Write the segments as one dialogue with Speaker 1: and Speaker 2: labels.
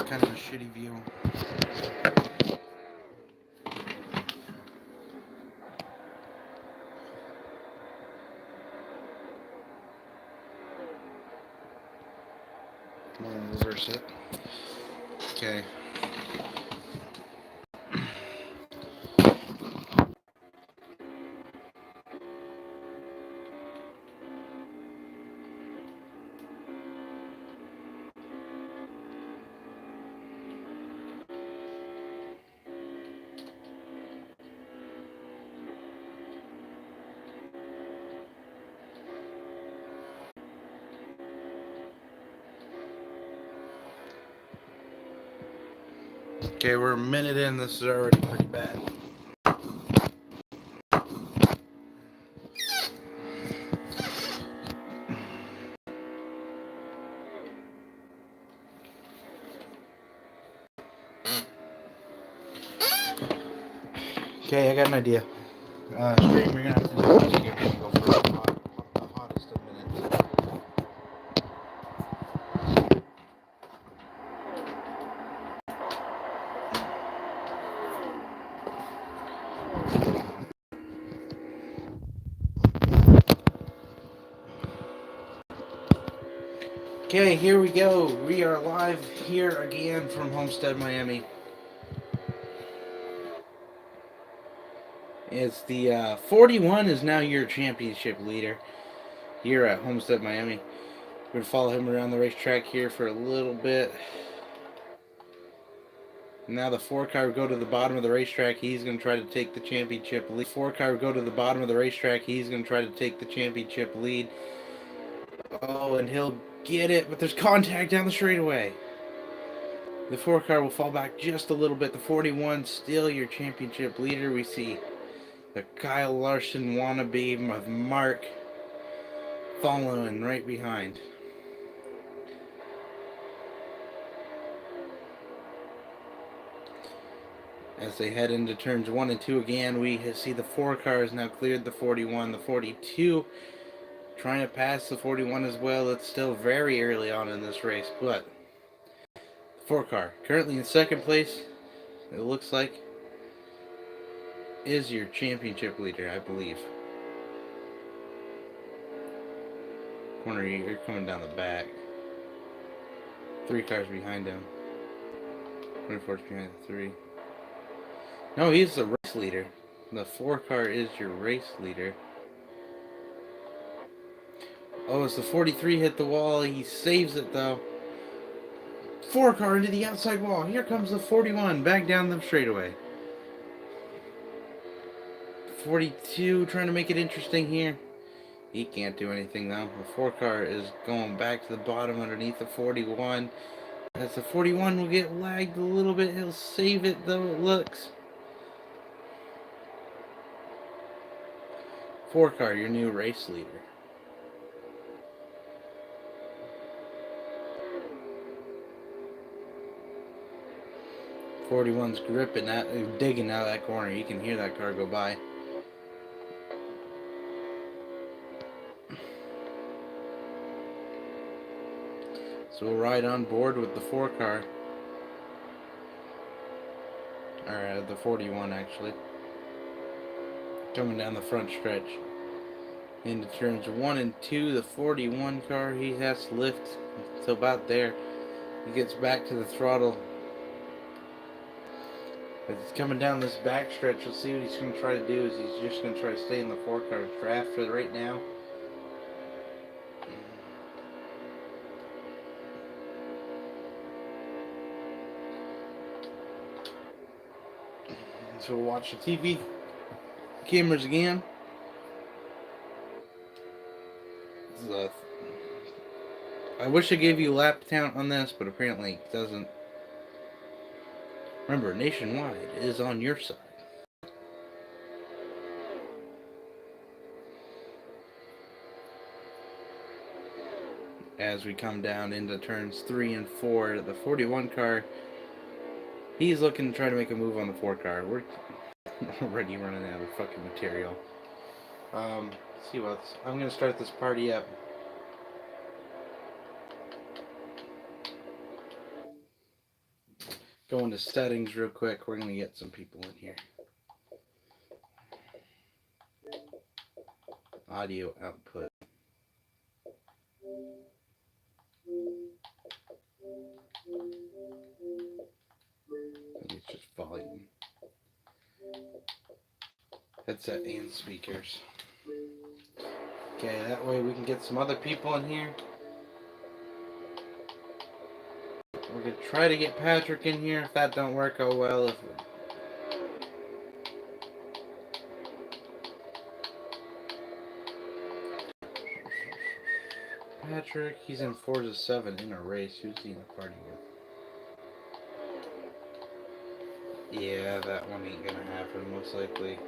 Speaker 1: kind of a shitty view. I'm gonna reverse it. Okay. Okay, we're a minute in. This is already pretty bad. Okay, I got an idea. Stream, you're gonna have to do this. You're gonna go for the hottest of minutes. Okay, here we go. We are live here again from Homestead, Miami. It's the 41 is now your championship leader here at Homestead, Miami. We're going to follow him around the racetrack here for a little bit. Now the 4 car will go to the bottom of the racetrack. He's going to try to take the championship lead. 4 car will go to the bottom of the racetrack. He's going to try to take the championship lead. Oh, and he'll get it, but there's contact down the straightaway. The 4 car will fall back just a little bit. The 41 still your championship leader. We see the Kyle Larson wannabe of Mark following right behind. As they head into turns 1 and 2 again, we see the 4 car has now cleared the 41. The 42 trying to pass the 41 as well. It's still very early on in this race, but the 4 car currently in second place, it looks like, is your championship leader, I believe. Corner, you're coming down the back. 3 cars behind him. 24's behind the 3. No, he's the race leader. The 4 car is your race leader. Oh, as the 43 hit the wall, he saves it though. 4 car into the outside wall. Here comes the 41 back down the straightaway. 42 trying to make it interesting here. He can't do anything though. The 4 car is going back to the bottom underneath the 41. As the 41 will get lagged a little bit, he'll save it though, it looks. 4 car, your new race leader. '41's gripping that, digging out that corner. You can hear that car go by. So we'll ride on board with the 4 car. Or the 41 actually. Coming down the front stretch. Into turns 1 and 2, the 41 car, he has to lift to about there. He gets back to the throttle. As he's coming down this back stretch, we'll see what he's going to try to do. Is he's just going to try to stay in the 4 car draft for right now. So we'll watch the TV cameras again. I wish I gave you a lap count on this, but apparently it doesn't. Remember, Nationwide is on your side. As we come down into turns 3 and 4, the 41 car, he's looking to try to make a move on the 4 car. We're already running out of fucking material. Let's see what's. I'm gonna start this party up. Go into settings real quick. We're going to get some people in here. Audio output. I think it's just volume. Headset and speakers. Okay, that way we can get some other people in here. We're going to try to get Patrick in here. If that don't work, oh well. Patrick, he's in Forza 7 in a race. Who's he in a party with? Yeah, that one ain't gonna happen, most likely.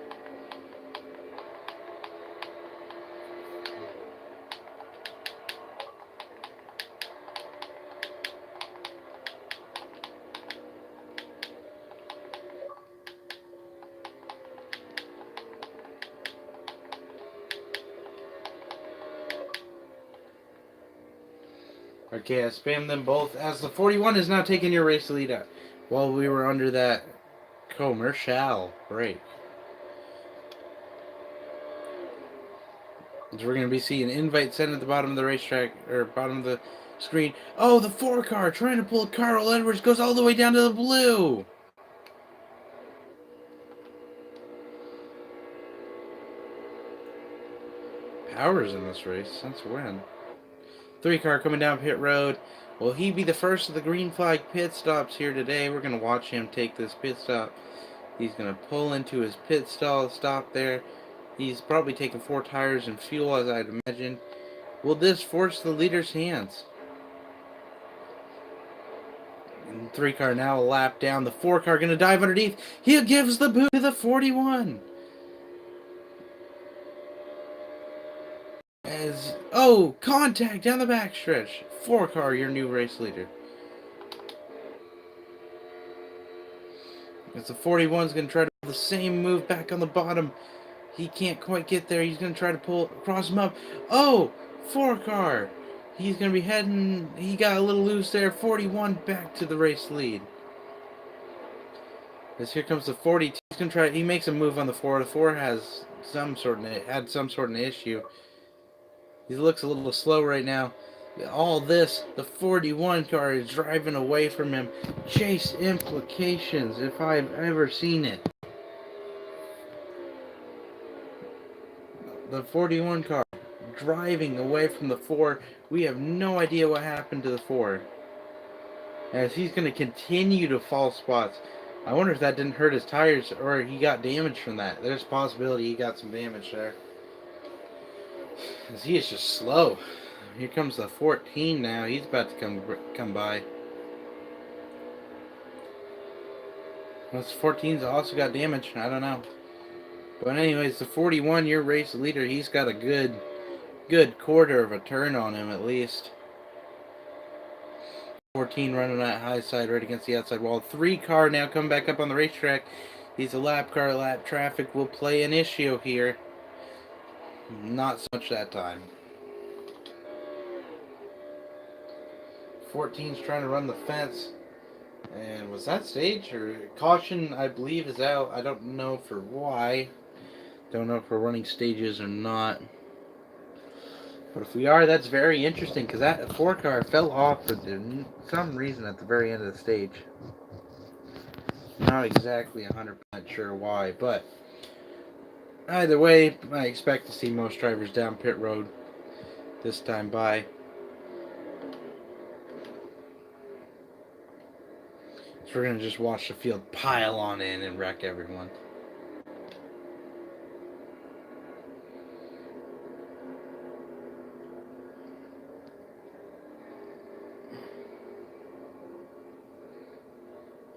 Speaker 1: Okay, I spammed them both as the 41 is now taking your race lead out while we were under that commercial break. So we're going to be seeing invite sent at the bottom of the racetrack, or bottom of the screen. Oh, the 4 car trying to pull Carl Edwards goes all the way down to the blue. Powers in this race. Since when? 3 car coming down pit road. Will he be the first of the green flag pit stops here today? We're going to watch him take this pit stop. He's going to pull into his pit stop there. He's probably taking 4 tires and fuel, as I'd imagine. Will this force the leader's hands? And 3 car now a lap down. The 4 car going to dive underneath. He gives the boot to the 41. Contact down the backstretch. 4 car, your new race leader. As the 41's going to try to do the same move back on the bottom. He can't quite get there. He's going to try to cross him up. 4 car. He's going to be heading. He got a little loose there. 41 back to the race lead. As here comes the 42. He's going to try. He makes a move on the 4. The 4 has some sort of issue. He looks a little slow right now. All this, the 41 car is driving away from him. Chase implications, if I've ever seen it. The 41 car driving away from the 4. We have no idea what happened to the 4. As he's going to continue to fall spots. I wonder if that didn't hurt his tires or he got damage from that. There's a possibility he got some damage there. As he is just slow. Here comes the 14 now. He's about to come by. This 14's also got damage. I don't know. But anyways, the 41, your race leader, he's got a good quarter of a turn on him at least. 14 running that high side right against the outside wall. 3 car now coming back up on the racetrack. He's a lap car. Lap traffic will play an issue here. Not so much that time. 14's trying to run the fence. And was that stage or caution? I believe is out. I don't know for why. Don't know if we're running stages or not. But if we are, that's very interesting because that 4 car fell off for some reason at the very end of the stage. Not exactly 100% sure why, but either way, I expect to see most drivers down pit road this time by. So we're going to just watch the field pile on in and wreck everyone.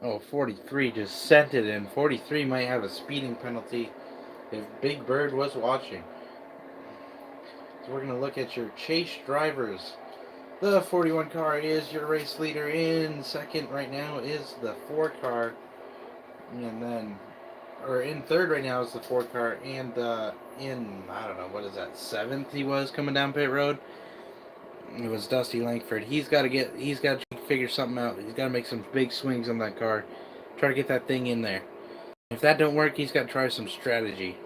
Speaker 1: Oh, 43 just sent it in. 43 might have a speeding penalty if Big Bird was watching. So we're going to look at your chase drivers. The 41 car is your race leader. In second right now is the 4 car. And then, or in third right now is the 4 car. And in, I don't know, what is that, 7th he was coming down pit road. It was Dusty Langford. He's got to figure something out. He's got to make some big swings on that car. Try to get that thing in there. If that don't work, he's got to try some strategy.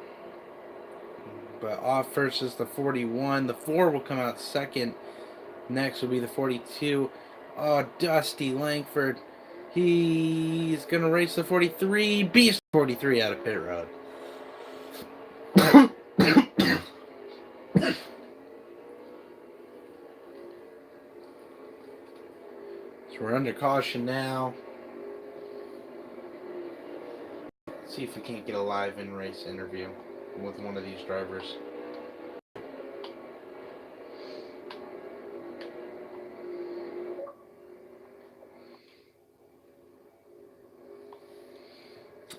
Speaker 1: But off first is the 41. The 4 will come out second. Next will be the 42. Oh, Dusty Langford. He's going to race the 43. Beast 43 out of pit road. So we're under caution now. Let's see if we can't get a live in-race interview with one of these drivers.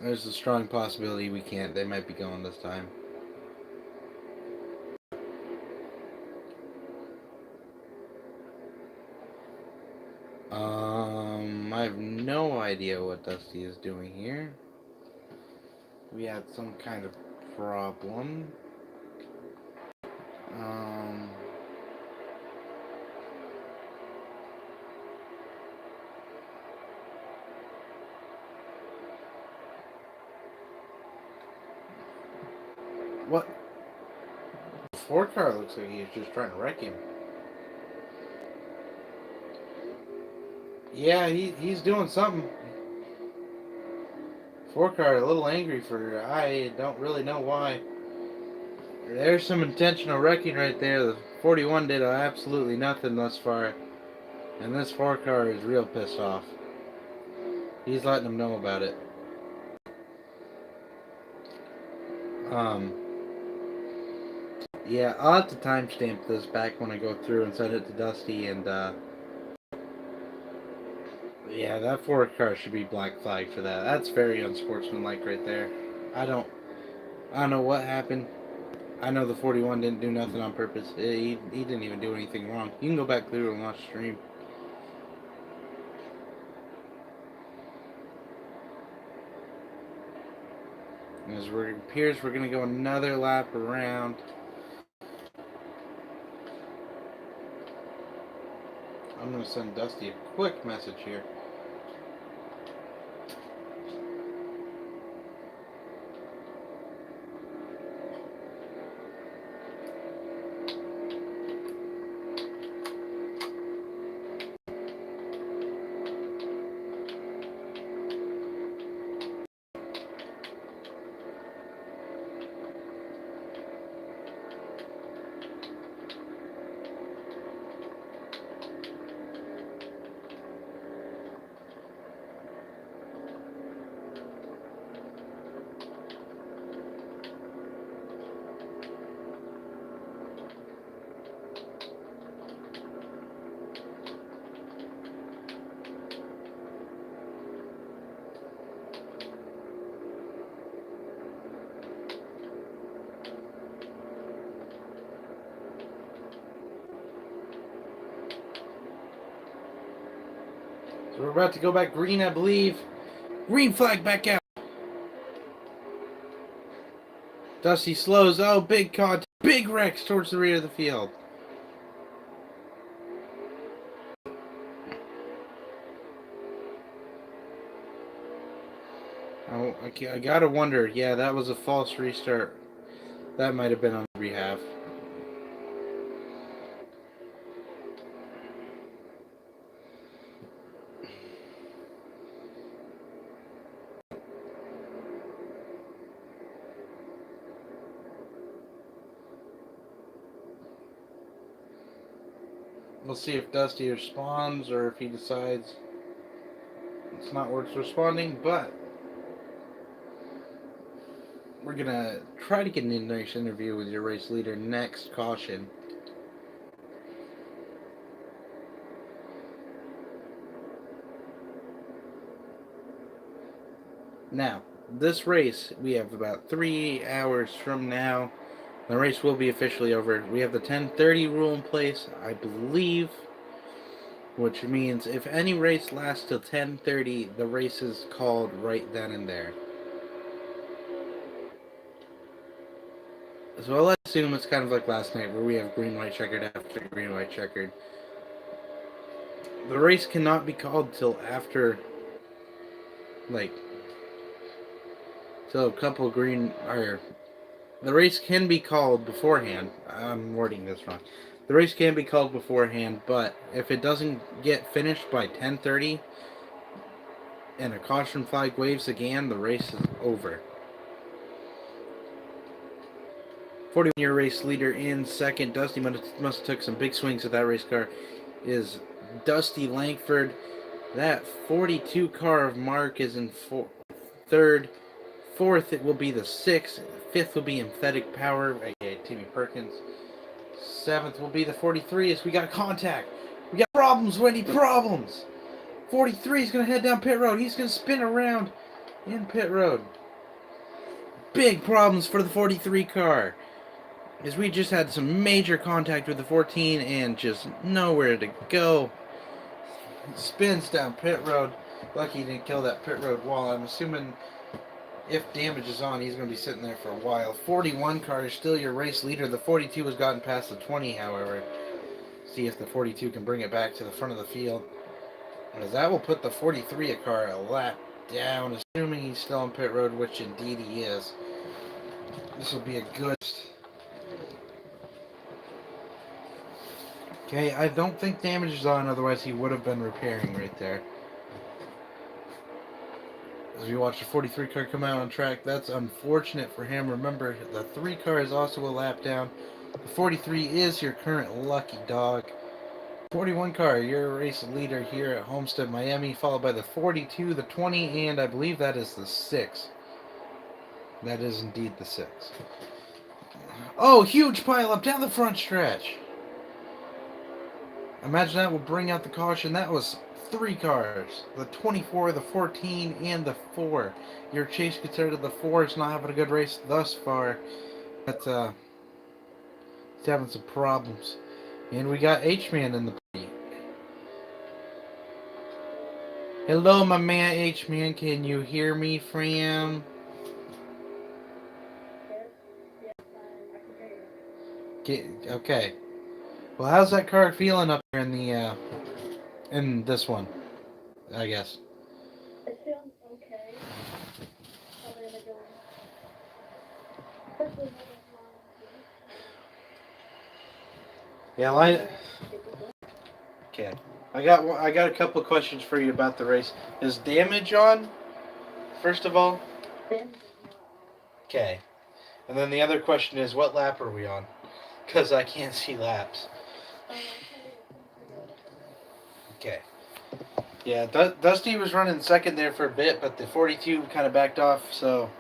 Speaker 1: There's a strong possibility we can't. They might be going this time. I have no idea what Dusty is doing here. We had some kind of problem. What? The 4 car looks like he's just trying to wreck him. Yeah, he's doing something. 4 car a little angry for I don't really know why. There's some intentional wrecking right there. The 41 did absolutely nothing thus far. And this 4 car is real pissed off. He's letting them know about it. Yeah, I'll have to timestamp this back when I go through and send it to Dusty, and yeah, that 4 car should be black flag for that. That's very unsportsmanlike right there. I don't know what happened. I know the 41 didn't do nothing on purpose. He didn't even do anything wrong. You can go back through and watch the stream. As it appears, we're going to go another lap around. I'm going to send Dusty a quick message here. So we're about to go back green, I believe. Green flag back out. Dusty slows. Oh, big contact. Big wrecks towards the rear of the field. Oh, I gotta wonder. Yeah, that was a false restart. That might have been on their behalf. We'll see if Dusty responds or if he decides it's not worth responding, but we're gonna try to get an in-race interview with your race leader next caution. Now, this race, we have about 3 hours from now. The race will be officially over. We have the 10:30 rule in place, I believe, which means if any race lasts till 10:30, the race is called right then and there. So let's assume it's kind of like last night where we have green, white, checkered after green, white, checkered. The race cannot be called till after, like, till a couple green, or the race can be called beforehand. I'm wording this wrong. The race can be called beforehand, but if it doesn't get finished by 10:30 and a caution flag waves again, the race is over. 41-year race leader in second. Dusty must have took some big swings at that race car. Is Dusty Langford. That 42 car of Mark is in third. Fourth, it will be the 6th. Fifth will be Emphatic Power, aka Timmy Perkins. Seventh will be the 43 as we got contact. We got problems, Wendy, problems. 43 is going to head down pit road. He's going to spin around in pit road. Big problems for the 43 car. As we just had some major contact with the 14 and just nowhere to go. Spins down pit road. Lucky he didn't kill that pit road wall. I'm assuming if damage is on, he's going to be sitting there for a while. 41 car is still your race leader. The 42 has gotten past the 20, however. See if the 42 can bring it back to the front of the field. As that will put the 43 car a lap down, assuming he's still on pit road, which indeed he is. This will be a good... Okay, I don't think damage is on, otherwise he would have been repairing right there. As we watch the 43 car come out on track, that's unfortunate for him. Remember, the 3 car is also a lap down. The 43 is your current lucky dog. 41 car, your race leader here at Homestead, Miami, followed by the 42, the 20, and I believe that is the 6. That is indeed the 6. Oh, huge pile up down the front stretch. Imagine that will bring out the caution. That was 3 cars. The 24, the 14, and the 4. Your chase considered the 4 is not having a good race thus far. But it's having some problems. And we got H-Man in the party. Hello, my man H-Man. Can you hear me, fam? Okay. Well, how's that car feeling up there in the in this one? I guess.
Speaker 2: It's feeling okay. Probably gonna go.
Speaker 1: Yeah, okay. I got a couple of questions for you about the race. Is damage on? First of all. Okay. And then the other question is, what lap are we on? Because I can't see laps. Okay. Yeah, Dusty was running second there for a bit, but the 42 kind of backed off, so...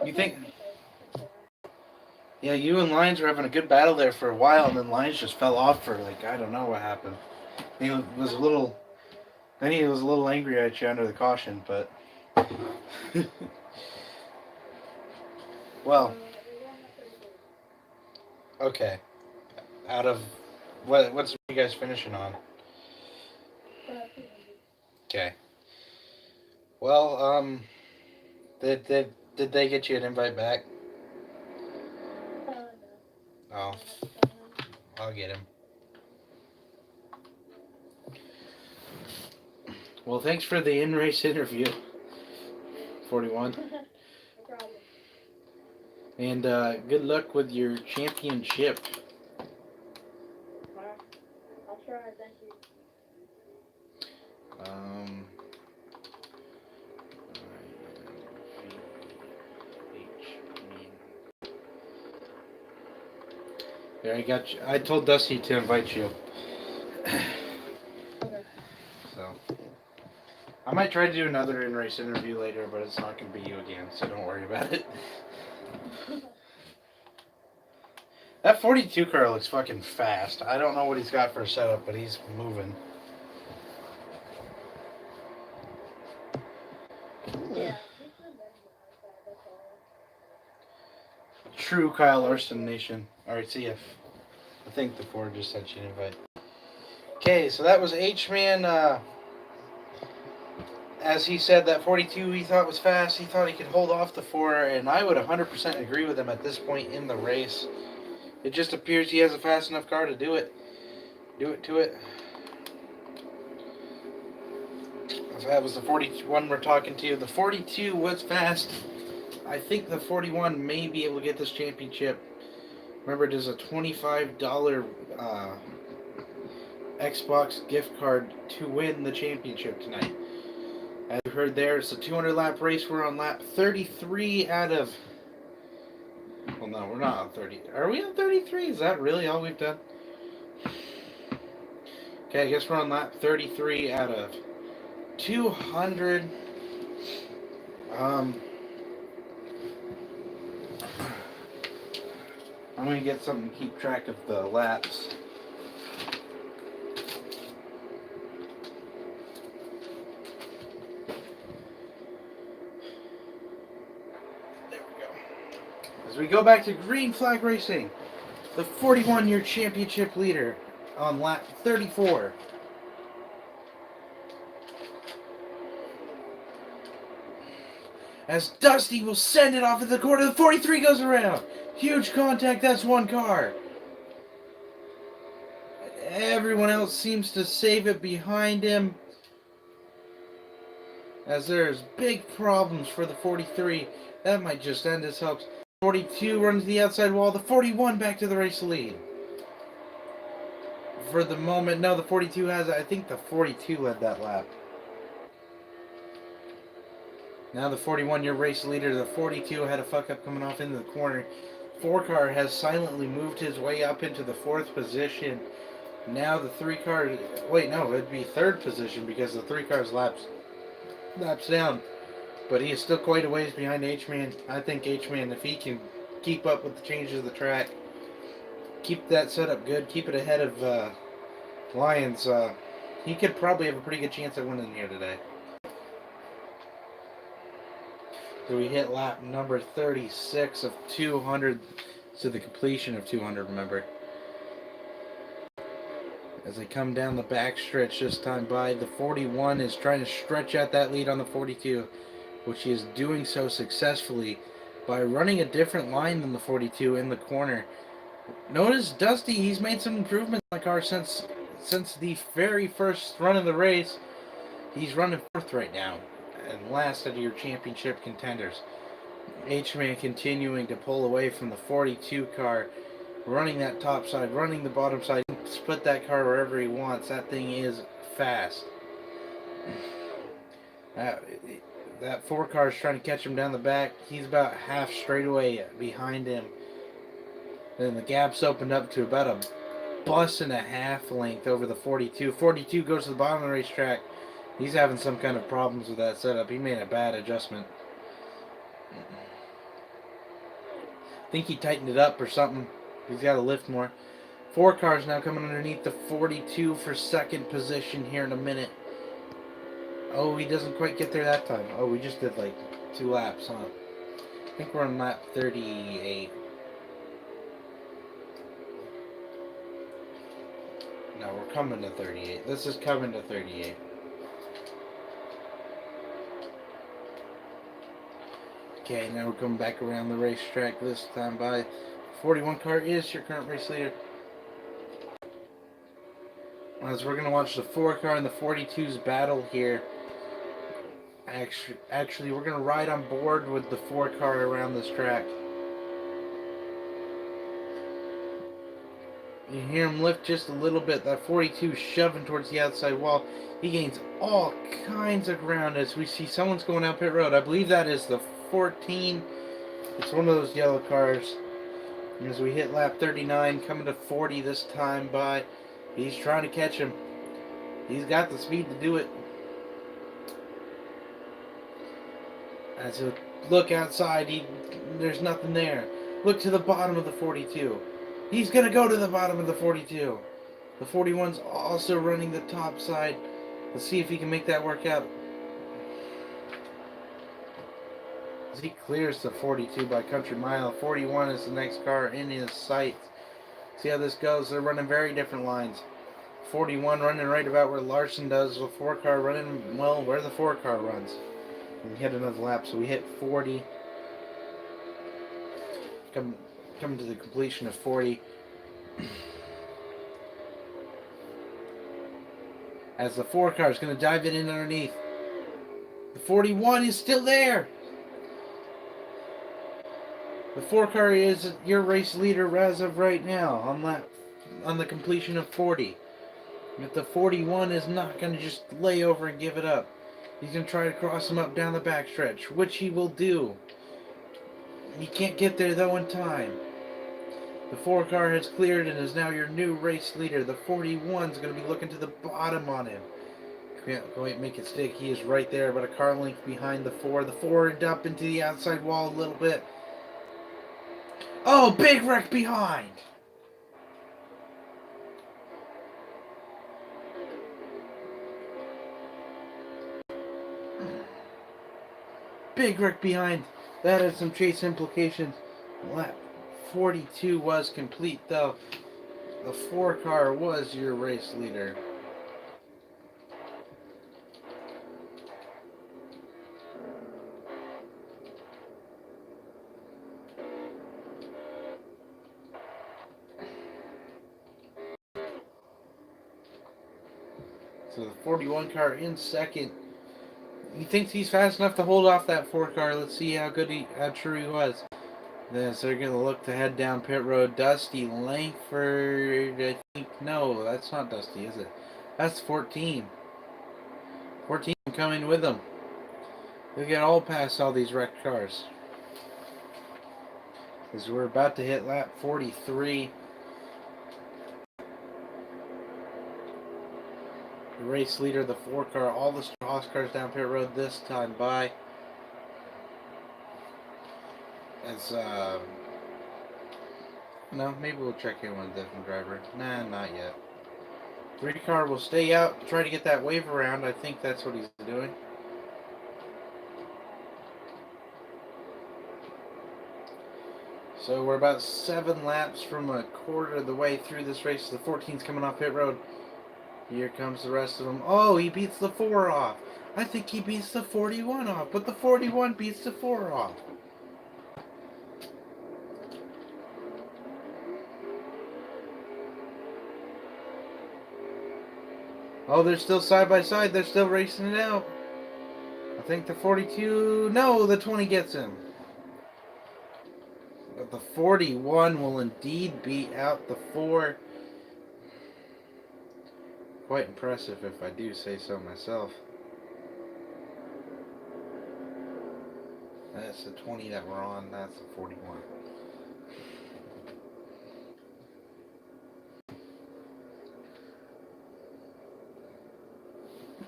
Speaker 1: You think... Yeah, you and Lyons were having a good battle there for a while, and then Lyons just fell off for, like, I don't know what happened. He was a little... Then he was a little angry at you under the caution, but... Well... Okay. Out of... What's you guys finishing on? Okay. Well, did they get you an invite back? Oh, I'll get him. Well, thanks for the in-race interview, 41.
Speaker 2: No problem.
Speaker 1: And good luck with your championship.
Speaker 2: I'll try, thank you.
Speaker 1: There, I got you. I told Dusty to invite you.
Speaker 2: Okay.
Speaker 1: So, I might try to do another in-race interview later, but it's not going to be you again, so don't worry about it. That 42 car looks fucking fast. I don't know what he's got for a setup, but he's moving.
Speaker 2: Yeah.
Speaker 1: True Kyle Larson Nation. Alright, see ya. I think the Ford just sent you an invite. Okay, so that was H-Man. As he said, that 42 he thought was fast. He thought he could hold off the 4, and I would 100% agree with him at this point in the race. It just appears he has a fast enough car to do it. Do it to it. So that was the 41 we're talking to. The 42 was fast. I think the 41 may be able to get this championship. Remember, it is a $25 Xbox gift card to win the championship tonight. As you heard there, it's a 200 lap race. We're on lap 33 out of... Well, no, we're not on 30. Are we on 33? Is that really all we've done? Okay, I guess we're on lap 33 out of 200. I'm going to get something to keep track of the laps. There we go. As we go back to green flag racing, the 41-year championship leader on lap 34. As Dusty will send it off at the corner, the 43 goes around. Huge contact, that's one car. Everyone else seems to save it behind him, as there's big problems for the 43. That might just end his hopes. 42 runs the outside wall, the 41 back to the race lead. For the moment, no, the 42 has, I think the 42 led that lap. Now the 41-year race leader, the 42, had a fuck-up coming off into the corner. 4-car has silently moved his way up into the 4th position. Now the 3-car... Wait, no, it'd be 3rd position because the 3-car's laps down. But he is still quite a ways behind H-Man. I think H-Man, if he can keep up with the changes of the track, keep that setup good, keep it ahead of Lions, he could probably have a pretty good chance of winning here today. So we hit lap number 36 of 200, to the completion of 200, remember. As they come down the backstretch this time by, the 41 is trying to stretch out that lead on the 42, which he is doing so successfully by running a different line than the 42 in the corner. Notice Dusty, he's made some improvements in the car since the very first run of the race. He's running 4th right now, and last of your championship contenders. H-Man continuing to pull away from the 42 car, running that top side, running the bottom side, split that car wherever he wants. That thing is fast. That 4 car is trying to catch him down the back. He's about half straightaway behind him. Then the gap's opened up to about a bus and a half length over the 42. 42 goes to the bottom of the racetrack. He's having some kind of problems with that setup. He made a bad adjustment. I think he tightened it up or something. He's got to lift more. 4 cars now coming underneath the 42 for 2nd position here in a minute. Oh, he doesn't quite get there that time. Oh, we just did like 2 laps, huh? I think we're on lap 38. No, we're coming to 38. This is coming to 38. Okay, now we're coming back around the racetrack this time by. 41 car is your current race leader. As we're going to watch the 4 car and the 42's battle here. Actually, we're going to ride on board with the 4 car around this track. You hear him lift just a little bit. That 42 shoving towards the outside wall. He gains all kinds of ground as we see someone's going out pit road. I believe that is the 14. It's one of those yellow cars. And as we hit lap 39, coming to 40 this time by, he's trying to catch him. He's got the speed to do it. As you look outside, there's nothing there. Look to the bottom of the 42. He's going to go to the bottom of the 42. The 41's also running the top side. Let's see if he can make that work out. As he clears the 42 by country mile, 41 is the next car in his sight. See how this goes. They're running very different lines. 41 running right about where Larson does. The 4 car running, well, where the 4 car runs. And we hit another lap, so we hit 40. Coming to the completion of 40. As the 4 car is going to dive it in underneath. The 41 is still there. The 4 car is your race leader as of right now on the completion of 40. But the 41 is not going to just lay over and give it up. He's going to try to cross him up down the backstretch, which he will do. He can't get there though in time. The 4 car has cleared and is now your new race leader. The 41 is going to be looking to the bottom on him. Can't quite make it stick. He is right there, but a car length behind the 4. The 4 up into the outside wall a little bit. Oh, big wreck behind! Big wreck behind. That has some chase implications. Lap 42 was complete, though. The 4 car was your race leader. So the 41 car in second. He thinks he's fast enough to hold off that 4 car. Let's see how true he was. Then so they're going to look to head down pit road. Dusty Langford, I think. No, that's not Dusty, is it? That's 14. 14 coming with them. They'll get all past all these wrecked cars. Because we're about to hit lap 43. The race leader, the 4 car, all the Haas cars down pit road this time by. As no, maybe we'll check in with a different driver. Nah, not yet. 3 car will stay out, try to get that wave around. I think that's what he's doing. So we're about 7 laps from a quarter of the way through this race. The 14's coming off pit road. Here comes the rest of them. Oh, he beats the 4 off. I think he beats the 41 off, but the 41 beats the 4 off. Oh, they're still side by side. They're still racing it out. I think the 42... No, the 20 gets him. But the 41 will indeed beat out the 4. Quite impressive if I do say so myself. That's the 20 that we're on. That's the 41.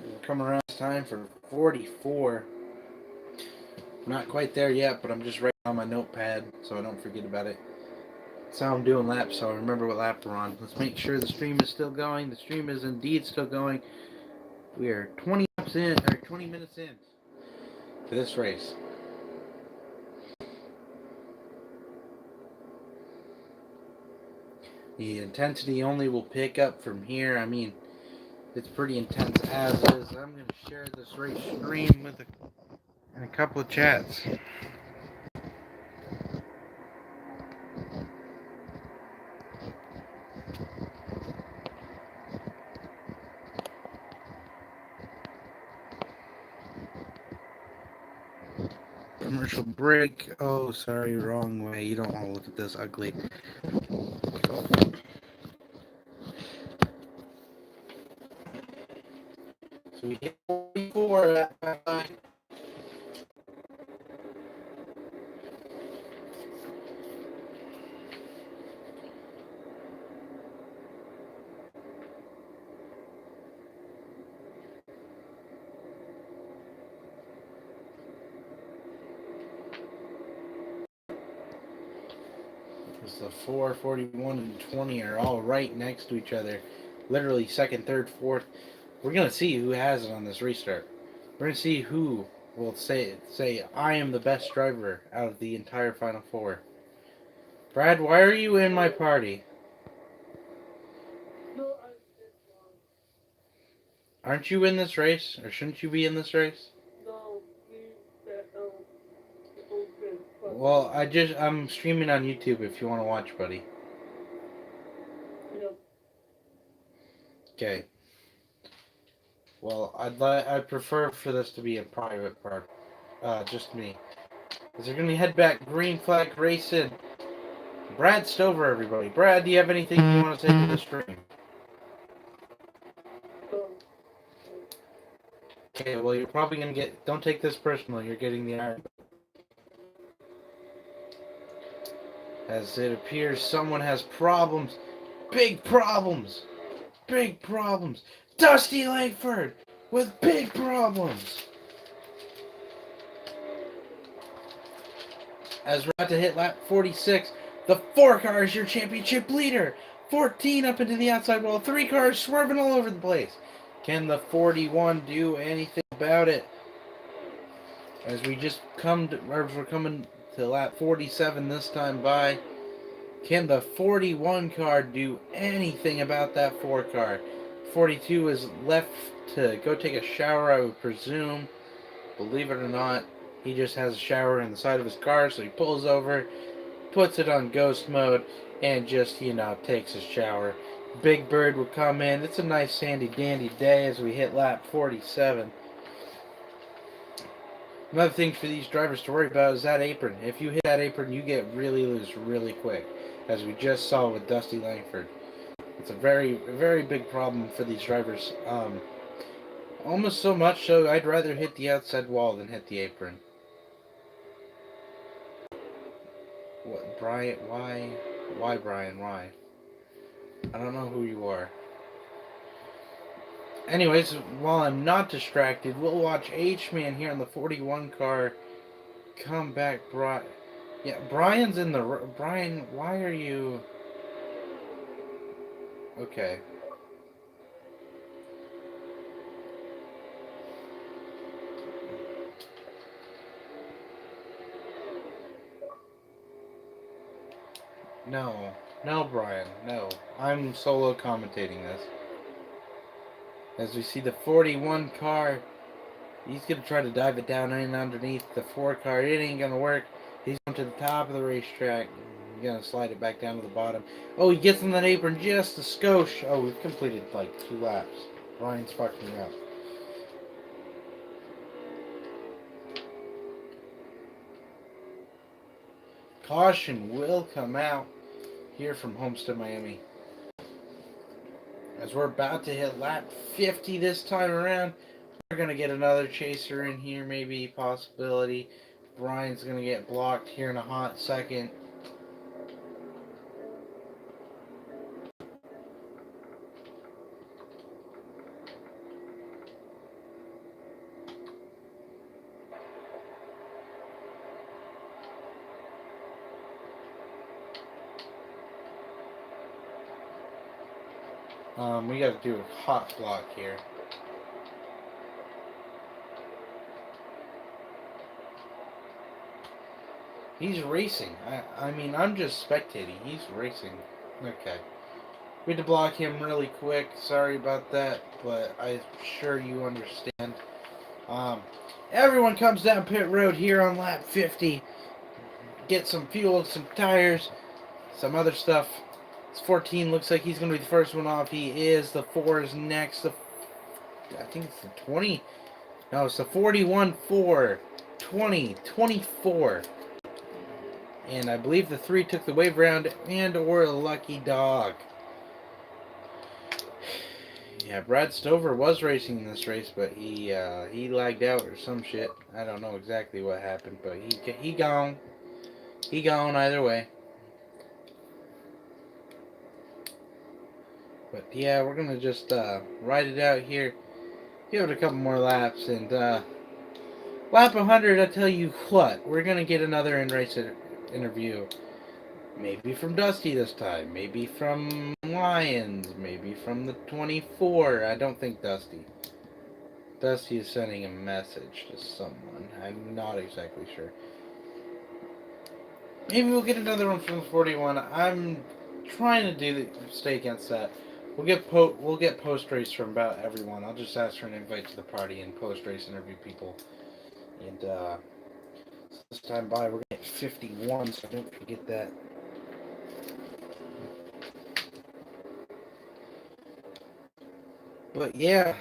Speaker 1: We're coming around time for 44. Not quite there yet, but I'm just writing on my notepad so I don't forget about it. That's how I'm doing laps, so I remember what lap we're on. Let's make sure the stream is still going. The stream is indeed still going. We are 20 laps in, or 20 minutes in to this race. The intensity only will pick up from here. I mean, it's pretty intense as is. I'm going to share this race stream with a couple of chats. Commercial break. Oh, sorry, wrong way. You don't want to look at this ugly. So we hit 44 at that time. Because the 4, 41, and 20 are all right next to each other. Literally second, third, fourth. We're going to see who has it on this restart. We're going to see who will say, I am the best driver out of the entire Final Four. Brad, why are you in my party?
Speaker 2: No,
Speaker 1: Aren't you in this race? Or shouldn't you be in this race?
Speaker 2: no,
Speaker 1: Well, I'm streaming on YouTube if you want to watch, buddy.
Speaker 2: no.
Speaker 1: Okay. Well, I'd prefer for this to be a private part, just me. Because they're gonna head back green flag racing. Brad Stover, everybody. Brad, do you have anything you want to say to the stream? Okay, well, you're probably gonna get. Don't take this personally. You're getting the iron. As it appears, someone has problems. Big problems. Big problems. Dusty Langford with big problems. As we're about to hit lap 46, the 4 car is your championship leader. 14 up into the outside wall. 3 cars swerving all over the place. Can the 41 do anything about it? As we just we're coming to lap 47 this time by. Can the 41 car do anything about that 4 car? 42 is left to go take a shower, I would presume. Believe it or not, he just has a shower in the side of his car, so he pulls over, puts it on ghost mode, and just, takes his shower. Big Bird will come in. It's a nice sandy dandy day as we hit lap 47. Another thing for these drivers to worry about is that apron. If you hit that apron, you get really loose really quick, as we just saw with Dusty Langford. It's a very, very big problem for these drivers. Almost so much so I'd rather hit the outside wall than hit the apron. What, Brian? Why? Why, Brian? Why? I don't know who you are. Anyways, while I'm not distracted, we'll watch H-Man here in the 41 car come back. Yeah, Brian's in the... Brian, why are you... Okay. No. No, Brian. No. I'm solo commentating this. As we see the 41 car, he's going to try to dive it down in underneath the 4 car. It ain't going to work. He's going to the top of the racetrack. He's going to slide it back down to the bottom. Oh, he gets in that apron just a skosh. Oh, we've completed like 2 laps. Brian's fucking up. Caution will come out here from Homestead, Miami. As we're about to hit lap 50 this time around, we're going to get another chaser in here, maybe, possibility. Brian's going to get blocked here in a hot second. We got to do a hot block here. He's racing. I mean, I'm just spectating. He's racing. Okay. We had to block him really quick. Sorry about that, but I'm sure you understand. Everyone comes down pit road here on lap 50. Get some fuel, some tires, some other stuff. This 14 looks like he's going to be the first one off. He is. The 4 is next. I think it's the 20. No, it's the 41, 4, 20, 24. And I believe the 3 took the wave round and or a lucky dog. Yeah, Brad Stover was racing in this race, but he lagged out or some shit. I don't know exactly what happened, but he gone. He gone either way. But yeah, we're gonna just ride it out here. Give it a couple more laps, and lap 100. I tell you what, we're gonna get another in-race interview. Maybe from Dusty this time. Maybe from Lions. Maybe from the 24. I don't think Dusty. Dusty is sending a message to someone. I'm not exactly sure. Maybe we'll get another one from the 41. I'm trying to stay against that. We'll get post race from about everyone. I'll just ask for an invite to the party and post race interview people. And this time by we're gonna get 51, so don't forget that. But yeah,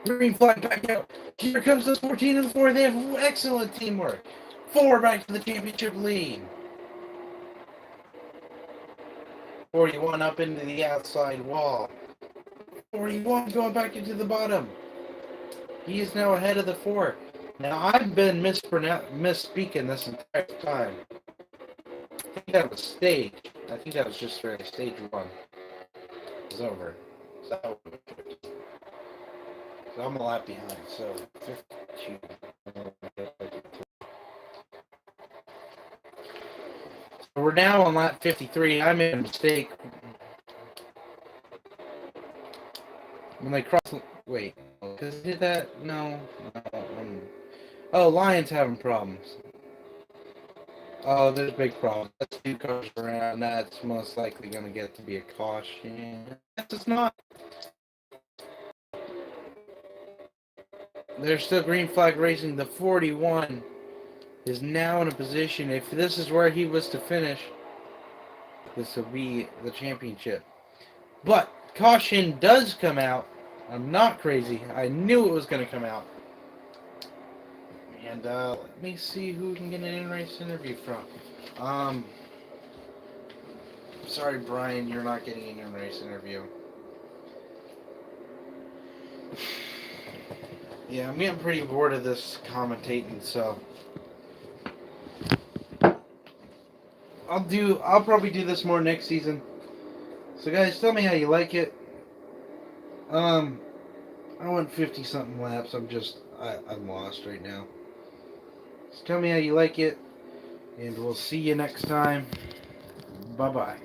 Speaker 1: Green flag back out. Here comes the 14 and 4. They have excellent teamwork. 4 back to the championship lead. 41 up into the outside wall. 41 going back into the bottom. He is now ahead of the 4. Now, I've been misspeaking this entire time. I think that was staged. I think that was just for stage 1. It's over. So I'm a lap behind. So 52. So we're now on lap 53. I made a mistake. When they cross... Wait. Because did that? No. Oh, Lion's having problems. Oh, there's a big problem. That's 2 cars around. That's most likely going to get to be a caution. Yes, it's not. There's still green flag racing. The 41 is now in a position. If this is where he was to finish, this will be the championship. But caution does come out. I'm not crazy. I knew it was going to come out. And let me see who we can get an in-race interview from. Sorry, Brian, you're not getting an in-race interview. Yeah, I'm getting pretty bored of this commentating, so I'll probably do this more next season. So guys, tell me how you like it. I went 50 something laps. I'm lost right now. So tell me how you like it, and we'll see you next time. Bye bye.